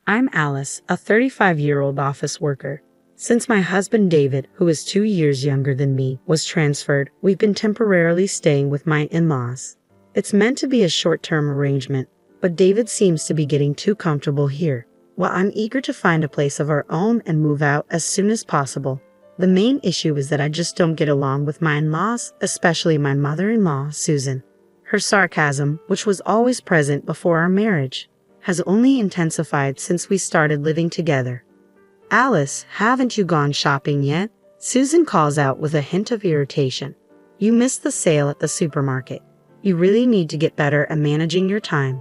I'm Alice, a 35-year-old office worker. Since my husband David, who is 2 years younger than me, was transferred, we've been temporarily staying with my in-laws. It's meant to be a short-term arrangement, but David seems to be getting too comfortable here. While I'm eager to find a place of our own and move out as soon as possible, the main issue is that I just don't get along with my in-laws, especially my mother-in-law, Susan. Her sarcasm, which was always present before our marriage, has only intensified since we started living together. Alice, haven't you gone shopping yet? Susan calls out with a hint of irritation. You missed the sale at the supermarket. You really need to get better at managing your time.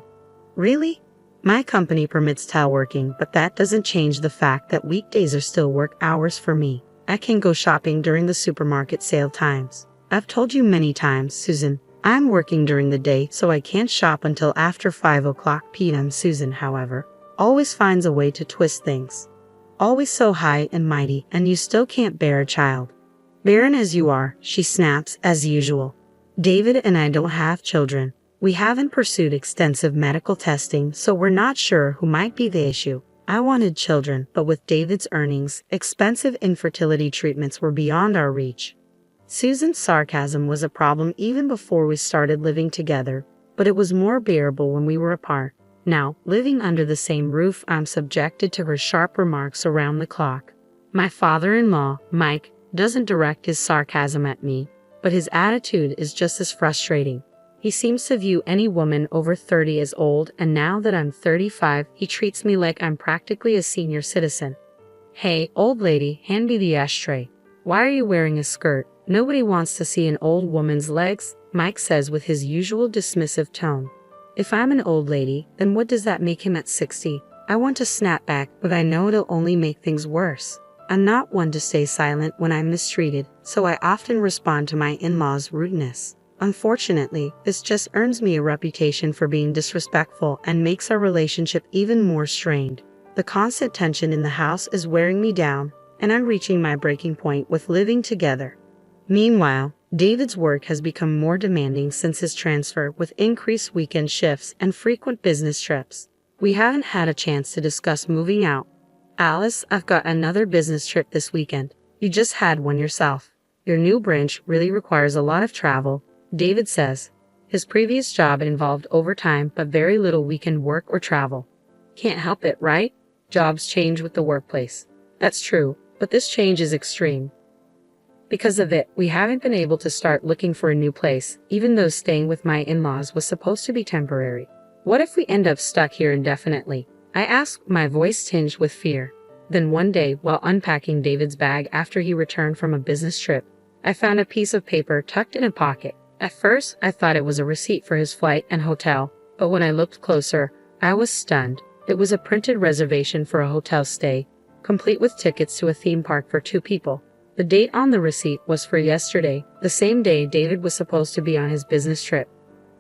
Really? My company permits teleworking, but that doesn't change the fact that weekdays are still work hours for me. I can go shopping during the supermarket sale times. I've told you many times, Susan, I'm working during the day, so I can't shop until after 5 p.m. Susan, however, always finds a way to twist things. Always so high and mighty, and you still can't bear a child. Barren as you are, she snaps as usual. David and I don't have children. We haven't pursued extensive medical testing, so we're not sure who might be the issue. I wanted children, but with David's earnings, expensive infertility treatments were beyond our reach. Susan's sarcasm was a problem even before we started living together, but it was more bearable when we were apart. Now, living under the same roof, I'm subjected to her sharp remarks around the clock. My father-in-law, Mike, doesn't direct his sarcasm at me, but his attitude is just as frustrating. He seems to view any woman over 30 as old, and now that I'm 35, he treats me like I'm practically a senior citizen. Hey, old lady, hand me the ashtray. Why are you wearing a skirt? Nobody wants to see an old woman's legs, Mike says with his usual dismissive tone. If I'm an old lady, then what does that make him at 60? I want to snap back, but I know it'll only make things worse. I'm not one to stay silent when I'm mistreated, so I often respond to my in-laws' rudeness. Unfortunately, this just earns me a reputation for being disrespectful and makes our relationship even more strained. The constant tension in the house is wearing me down, and I'm reaching my breaking point with living together. Meanwhile, David's work has become more demanding since his transfer, with increased weekend shifts and frequent business trips. We haven't had a chance to discuss moving out. Alice, I've got another business trip this weekend. You just had one yourself. Your new branch really requires a lot of travel, David says. His previous job involved overtime but very little weekend work or travel. Can't help it, right? Jobs change with the workplace. That's true, but this change is extreme. Because of it, we haven't been able to start looking for a new place, even though staying with my in-laws was supposed to be temporary. What if we end up stuck here indefinitely? I asked, my voice tinged with fear. Then one day, while unpacking David's bag after he returned from a business trip, I found a piece of paper tucked in a pocket. At first, I thought it was a receipt for his flight and hotel, but when I looked closer, I was stunned. It was a printed reservation for a hotel stay, complete with tickets to a theme park for 2 people. The date on the receipt was for yesterday, the same day David was supposed to be on his business trip.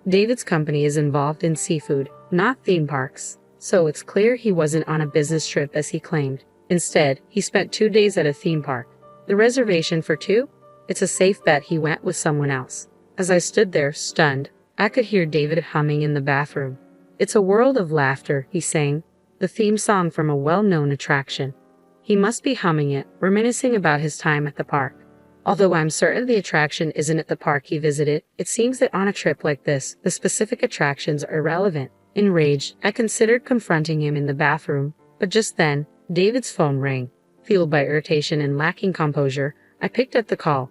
David's company is involved in seafood, not theme parks, so it's clear he wasn't on a business trip as he claimed. Instead, he spent 2 days at a theme park. The reservation for 2? It's a safe bet he went with someone else. As I stood there, stunned, I could hear David humming in the bathroom. It's a world of laughter, he sang, the theme song from a well-known attraction. He must be humming it, reminiscing about his time at the park. Although I'm certain the attraction isn't at the park he visited, it seems that on a trip like this, the specific attractions are irrelevant. Enraged, I considered confronting him in the bathroom, but just then, David's phone rang. Fueled by irritation and lacking composure, I picked up the call.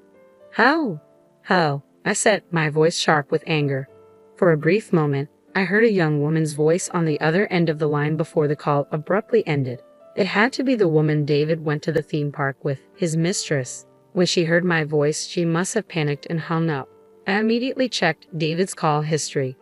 Hello, I said, my voice sharp with anger. For a brief moment, I heard a young woman's voice on the other end of the line before the call abruptly ended. It had to be the woman David went to the theme park with, his mistress. When she heard my voice, she must have panicked and hung up. I immediately checked David's call history.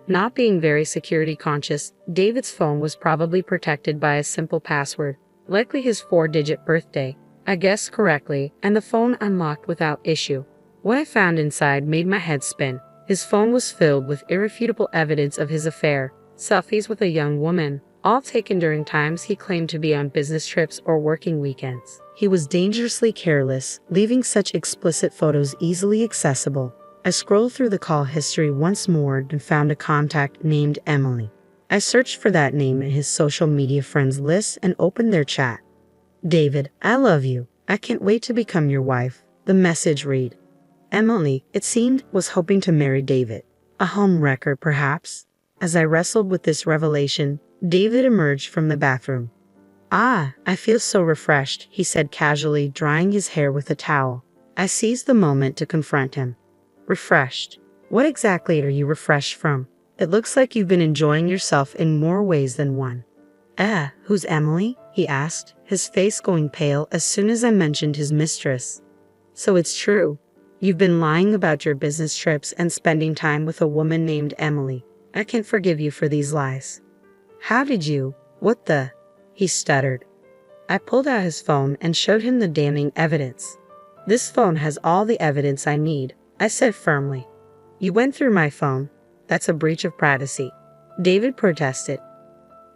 Not being very security conscious, David's phone was probably protected by a simple password, likely his 4-digit birthday. I guessed correctly, and the phone unlocked without issue. What I found inside made my head spin. His phone was filled with irrefutable evidence of his affair, selfies with a young woman, all taken during times he claimed to be on business trips or working weekends. He was dangerously careless, leaving such explicit photos easily accessible. I scrolled through the call history once more and found a contact named Emily. I searched for that name in his social media friends list and opened their chat. David, I love you. I can't wait to become your wife. The message read. Emily, it seemed, was hoping to marry David. A home wrecker, perhaps? As I wrestled with this revelation, David emerged from the bathroom. Ah, I feel so refreshed, he said casually, drying his hair with a towel. I seized the moment to confront him. Refreshed? What exactly are you refreshed from? It looks like you've been enjoying yourself in more ways than one. Who's Emily? He asked, his face going pale as soon as I mentioned his mistress. So it's true. You've been lying about your business trips and spending time with a woman named Emily. I can't forgive you for these lies. How did you? What the? He stuttered. I pulled out his phone and showed him the damning evidence. This phone has all the evidence I need, I said firmly. You went through my phone. That's a breach of privacy. David protested.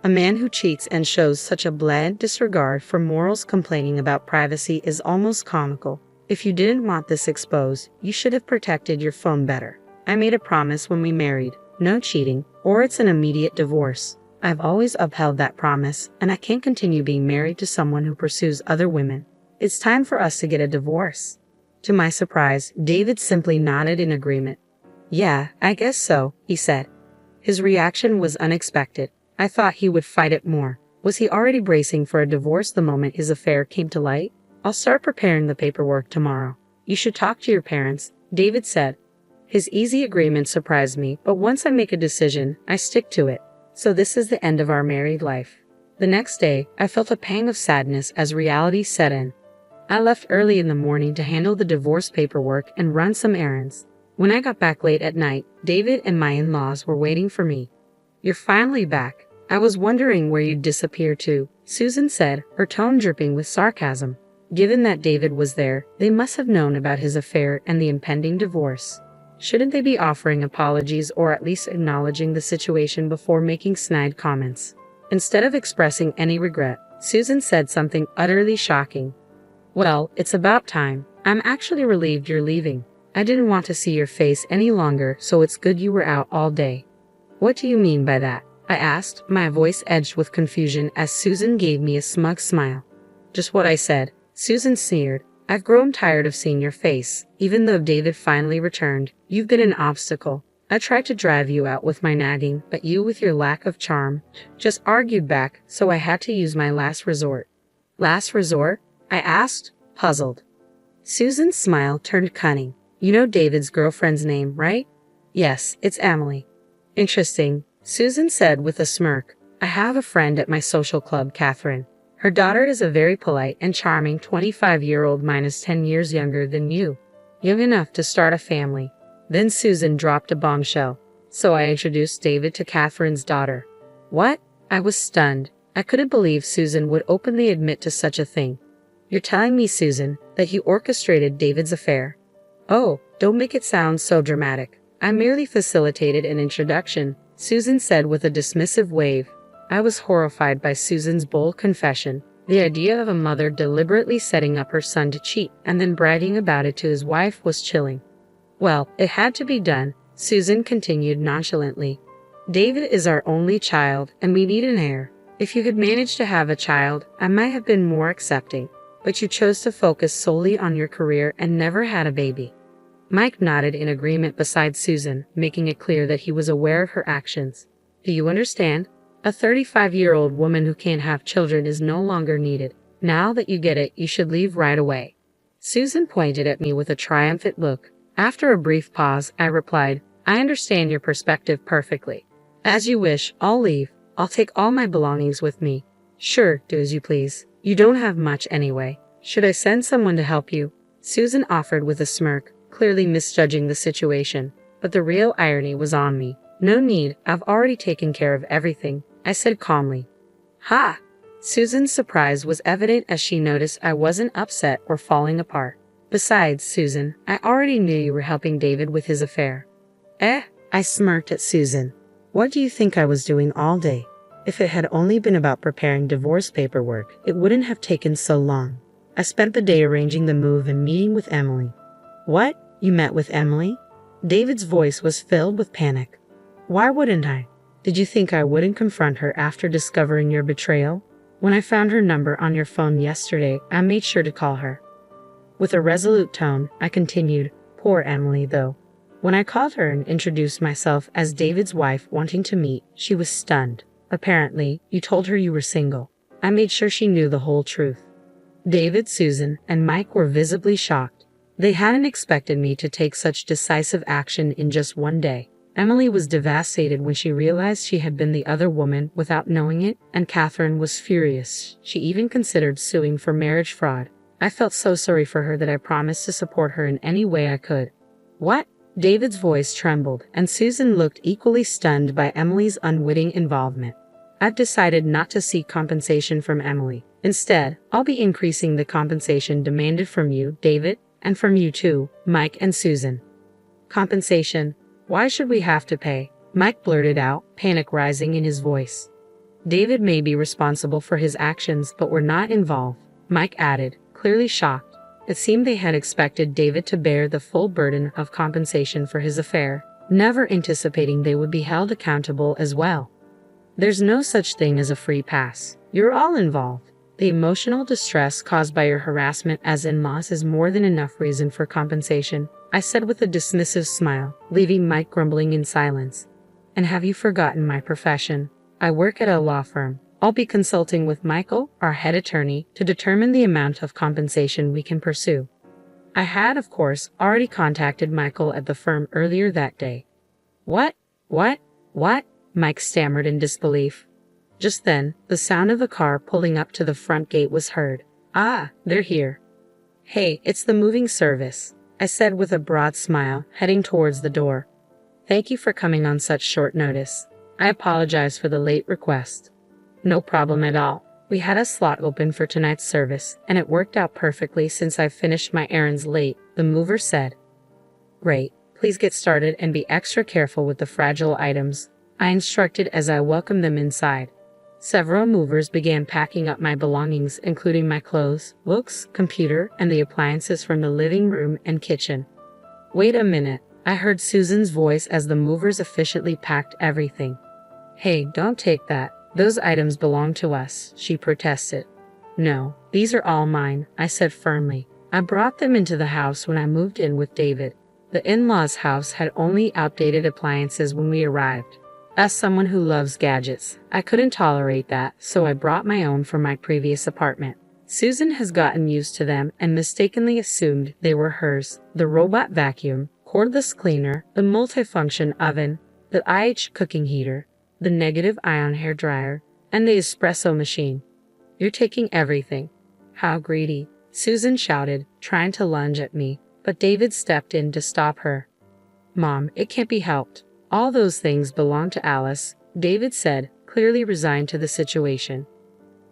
A man who cheats and shows such a blatant disregard for morals complaining about privacy is almost comical. If you didn't want this exposed, you should have protected your phone better. I made a promise when we married. No cheating, or it's an immediate divorce. I've always upheld that promise, and I can't continue being married to someone who pursues other women. It's time for us to get a divorce. To my surprise, David simply nodded in agreement. Yeah, I guess so, he said. His reaction was unexpected. I thought he would fight it more. Was he already bracing for a divorce the moment his affair came to light? I'll start preparing the paperwork tomorrow. You should talk to your parents, David said. His easy agreement surprised me, but once I make a decision, I stick to it. So this is the end of our married life. The next day, I felt a pang of sadness as reality set in. I left early in the morning to handle the divorce paperwork and run some errands. When I got back late at night, David and my in-laws were waiting for me. You're finally back. I was wondering where you'd disappear to, Susan said, her tone dripping with sarcasm. Given that David was there, they must have known about his affair and the impending divorce. Shouldn't they be offering apologies or at least acknowledging the situation before making snide comments? Instead of expressing any regret, Susan said something utterly shocking. Well, it's about time. I'm actually relieved you're leaving. I didn't want to see your face any longer, so it's good you were out all day. What do you mean by that? I asked, my voice edged with confusion as Susan gave me a smug smile. Just what I said, Susan sneered. I've grown tired of seeing your face. Even though David finally returned, you've been an obstacle. I tried to drive you out with my nagging, but you, with your lack of charm, just argued back, so I had to use my last resort. Last resort? I asked, puzzled. Susan's smile turned cunning. You know David's girlfriend's name, right? Yes, it's Emily. Interesting, Susan said with a smirk. I have a friend at my social club, Catherine. Her daughter is a very polite and charming 25-year-old minus 10 years younger than you. Young enough to start a family. Then Susan dropped a bombshell. So I introduced David to Catherine's daughter. What? I was stunned. I couldn't believe Susan would openly admit to such a thing. You're telling me, Susan, that you orchestrated David's affair? Oh, don't make it sound so dramatic. I merely facilitated an introduction, Susan said with a dismissive wave. I was horrified by Susan's bold confession. The idea of a mother deliberately setting up her son to cheat and then bragging about it to his wife was chilling. Well, it had to be done, Susan continued nonchalantly. David is our only child, and we need an heir. If you had managed to have a child, I might have been more accepting, but you chose to focus solely on your career and never had a baby. Mike nodded in agreement beside Susan, making it clear that he was aware of her actions. Do you understand? A 35-year-old woman who can't have children is no longer needed. Now that you get it, you should leave right away. Susan pointed at me with a triumphant look. After a brief pause, I replied, I understand your perspective perfectly. As you wish, I'll leave. I'll take all my belongings with me. Sure, do as you please. You don't have much anyway. Should I send someone to help you? Susan offered with a smirk, clearly misjudging the situation. But the real irony was on me. No need, I've already taken care of everything, I said calmly. Ha! Susan's surprise was evident as she noticed I wasn't upset or falling apart. Besides, Susan, I already knew you were helping David with his affair. I smirked at Susan. What do you think I was doing all day? If it had only been about preparing divorce paperwork, it wouldn't have taken so long. I spent the day arranging the move and meeting with Emily. What? You met with Emily? David's voice was filled with panic. Why wouldn't I? Did you think I wouldn't confront her after discovering your betrayal? When I found her number on your phone yesterday, I made sure to call her. With a resolute tone, I continued, poor Emily though. When I called her and introduced myself as David's wife wanting to meet, she was stunned. Apparently, you told her you were single. I made sure she knew the whole truth. David, Susan, and Mike were visibly shocked. They hadn't expected me to take such decisive action in just one day. Emily was devastated when she realized she had been the other woman without knowing it, and Catherine was furious. She even considered suing for marriage fraud. I felt so sorry for her that I promised to support her in any way I could. What? David's voice trembled, and Susan looked equally stunned by Emily's unwitting involvement. I've decided not to seek compensation from Emily. Instead, I'll be increasing the compensation demanded from you, David, and from you too, Mike and Susan. Compensation? Why should we have to pay? Mike blurted out, panic rising in his voice. David may be responsible for his actions, but we're not involved, Mike added, clearly shocked. It seemed they had expected David to bear the full burden of compensation for his affair, never anticipating they would be held accountable as well. There's no such thing as a free pass. You're all involved. The emotional distress caused by your harassment as in-laws is more than enough reason for compensation, I said with a dismissive smile, leaving Mike grumbling in silence. And have you forgotten my profession? I work at a law firm. I'll be consulting with Michael, our head attorney, to determine the amount of compensation we can pursue. I had, of course, already contacted Michael at the firm earlier that day. What? Mike stammered in disbelief. Just then, the sound of a car pulling up to the front gate was heard. Ah, they're here. Hey, it's the moving service, I said with a broad smile, heading towards the door. Thank you for coming on such short notice. I apologize for the late request. No problem at all. We had a slot open for tonight's service, and it worked out perfectly since I finished my errands late, the mover said. Great. Please get started and be extra careful with the fragile items, I instructed as I welcomed them inside. Several movers began packing up my belongings, including my clothes, books, computer, and the appliances from the living room and kitchen. Wait a minute, I heard Susan's voice as the movers efficiently packed everything. Hey, don't take that. Those items belong to us, she protested. No, these are all mine, I said firmly. I brought them into the house when I moved in with David. The in-laws' house had only outdated appliances when we arrived. As someone who loves gadgets, I couldn't tolerate that, so I brought my own from my previous apartment. Susan has gotten used to them and mistakenly assumed they were hers. The robot vacuum, cordless cleaner, the multifunction oven, the IH cooking heater, the negative ion hair dryer, and the espresso machine. You're taking everything. How greedy, Susan shouted, trying to lunge at me, but David stepped in to stop her. Mom, it can't be helped. All those things belong to Alice, David said, clearly resigned to the situation.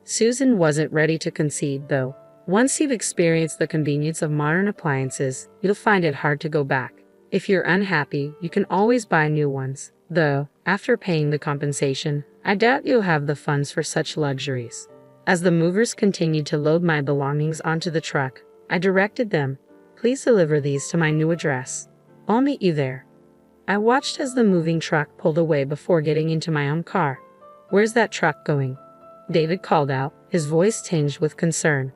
Susan wasn't ready to concede, though. Once you've experienced the convenience of modern appliances, you'll find it hard to go back. If you're unhappy, you can always buy new ones. Though, after paying the compensation, I doubt you'll have the funds for such luxuries. As the movers continued to load my belongings onto the truck, I directed them, please deliver these to my new address. I'll meet you there. I watched as the moving truck pulled away before getting into my own car. Where's that truck going? David called out, his voice tinged with concern.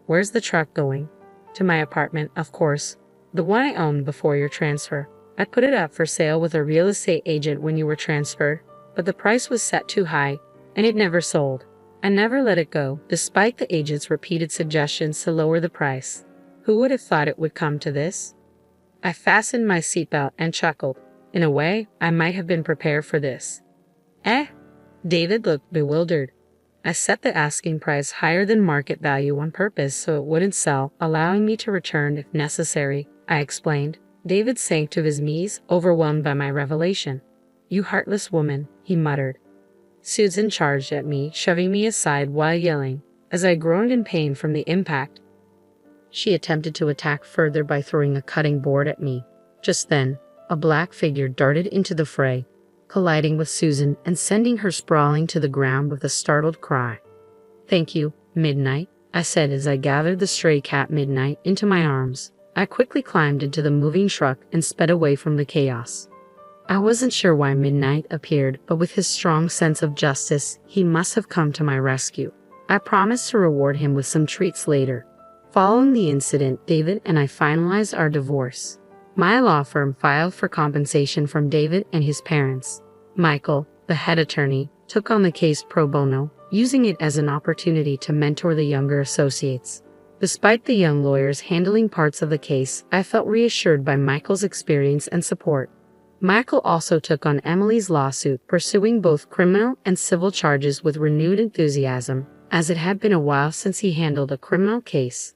Where's the truck going? To my apartment, of course. The one I owned before your transfer. I put it up for sale with a real estate agent when you were transferred, but the price was set too high, and it never sold. I never let it go, despite the agent's repeated suggestions to lower the price. Who would have thought it would come to this? I fastened my seatbelt and chuckled. In a way, I might have been prepared for this. Eh? David looked bewildered. I set the asking price higher than market value on purpose so it wouldn't sell, allowing me to return if necessary, I explained. David sank to his knees, overwhelmed by my revelation. You heartless woman, he muttered. Susan charged at me, shoving me aside while yelling. As I groaned in pain from the impact, she attempted to attack further by throwing a cutting board at me. Just then, a black figure darted into the fray, colliding with Susan and sending her sprawling to the ground with a startled cry. Thank you, Midnight, I said as I gathered the stray cat Midnight into my arms. I quickly climbed into the moving truck and sped away from the chaos. I wasn't sure why Midnight appeared, but with his strong sense of justice, he must have come to my rescue. I promised to reward him with some treats later. Following the incident, David and I finalized our divorce. My law firm filed for compensation from David and his parents. Michael, the head attorney, took on the case pro bono, using it as an opportunity to mentor the younger associates. Despite the young lawyers handling parts of the case, I felt reassured by Michael's experience and support. Michael also took on Emily's lawsuit, pursuing both criminal and civil charges with renewed enthusiasm, as it had been a while since he handled a criminal case.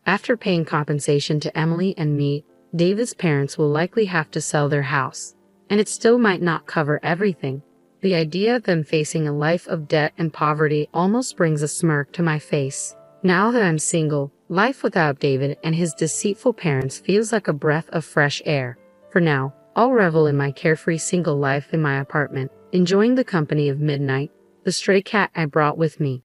After paying compensation to Emily and me, David's parents will likely have to sell their house, and it still might not cover everything. The idea of them facing a life of debt and poverty almost brings a smirk to my face. Now that I'm single, life without David and his deceitful parents feels like a breath of fresh air. For now, I'll revel in my carefree single life in my apartment, enjoying the company of Midnight, the stray cat I brought with me.